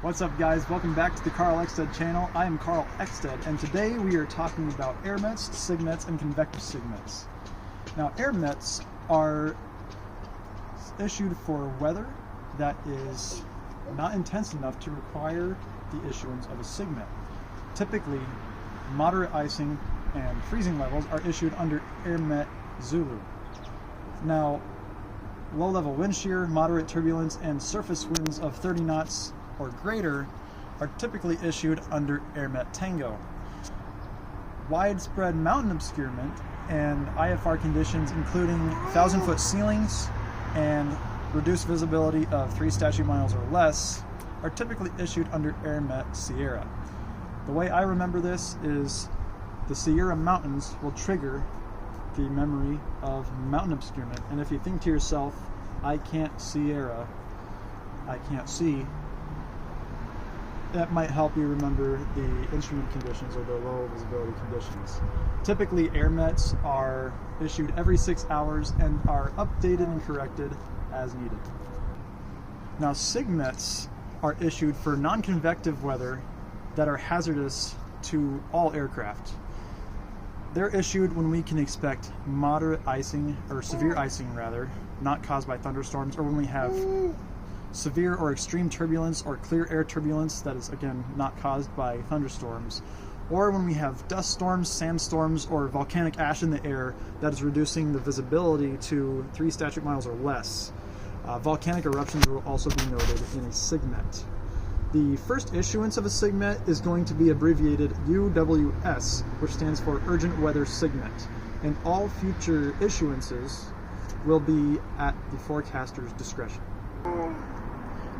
What's up, guys? Welcome back to the Carl Exted channel. I am Carl Exted, and today we are talking about Airmets, SIGMETS, and Convective SIGMETS. Now, Airmets are issued for weather that is not intense enough to require the issuance of a SIGMET. Typically, moderate icing and freezing levels are issued under Airmet Zulu. Now, low-level wind shear, moderate turbulence, and surface winds of 30 knots or greater are typically issued under Airmet Tango. Widespread mountain obscurement and IFR conditions, including 1,000-foot ceilings and reduced visibility of 3 statute miles or less, are typically issued under Airmet Sierra. The way I remember this is the Sierra Mountains will trigger the memory of mountain obscurement, and if you think to yourself, I can't Sierra, I can't see, that might help you remember the instrument conditions or the low visibility conditions. Typically, Airmets are issued every 6 hours and are updated and corrected as needed. Now, SIGMETS are issued for non-convective weather that are hazardous to all aircraft. They're issued when we can expect moderate icing, or severe icing rather, not caused by thunderstorms, or when we have severe or extreme turbulence or clear air turbulence that is, again, not caused by thunderstorms, or when we have dust storms, sandstorms, or volcanic ash in the air that is reducing the visibility to 3 statute miles or less. Volcanic eruptions will also be noted in a SIGMET. The first issuance of a SIGMET is going to be abbreviated UWS, which stands for Urgent Weather SIGMET, and all future issuances will be at the forecaster's discretion.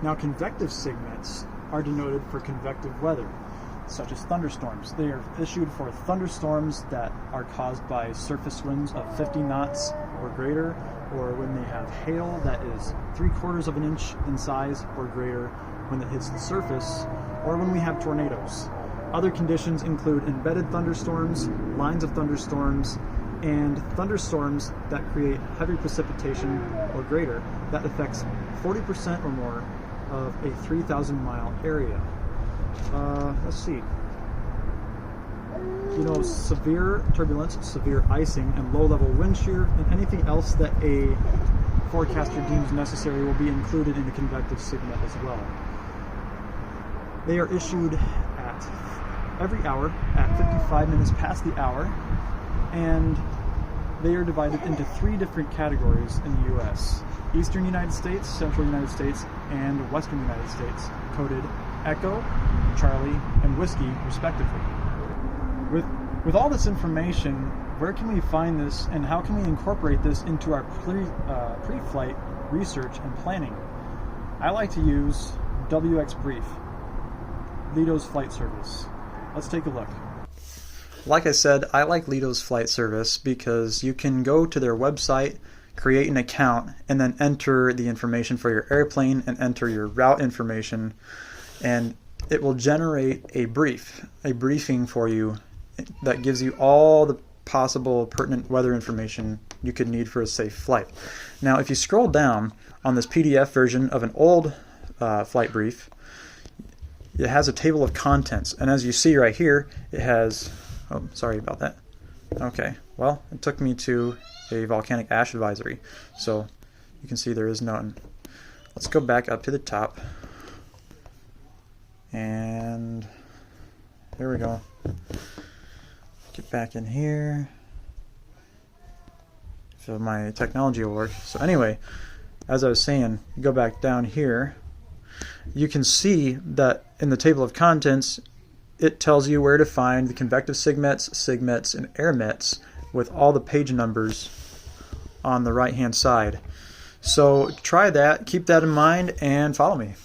Now, convective SIGMETs are denoted for convective weather, such as thunderstorms. They are issued for thunderstorms that are caused by surface winds of 50 knots or greater, or when they have hail that is 3/4 of an inch in size or greater when it hits the surface, or when we have tornadoes. Other conditions include embedded thunderstorms, lines of thunderstorms, and thunderstorms that create heavy precipitation or greater that affects 40% or more of a 3,000-mile area. Let's see. Severe turbulence, severe icing, and low-level wind shear, and anything else that a forecaster deems necessary will be included in the convective SIGMET as well. They are issued at every hour at 55 minutes past the hour, and they are divided into 3 different categories in the U.S. Eastern United States, Central United States, and Western United States, coded Echo, Charlie, and Whiskey, respectively. With all this information, where can we find this, and how can we incorporate this into our pre-flight research and planning? I like to use WX Brief, Lido's flight service. Let's take a look. Like I said, I like Lido's flight service because you can go to their website, create an account, and then enter the information for your airplane and enter your route information, and it will generate a briefing for you that gives you all the possible pertinent weather information you could need for a safe flight. Now, if you scroll down on this PDF version of an old flight brief, it has a table of contents, and as you see right here, it has, oh, sorry about that. Okay, well, it took me to a volcanic ash advisory, so you can see there is none. Let's go back up to the top, and there we go. Get back in here, so my technology will work. So anyway, as I was saying, you go back down here, you can see that in the table of contents, it tells you where to find the convective SIGMETs, and Airmets with all the page numbers on the right-hand side. So try that, keep that in mind, and follow me.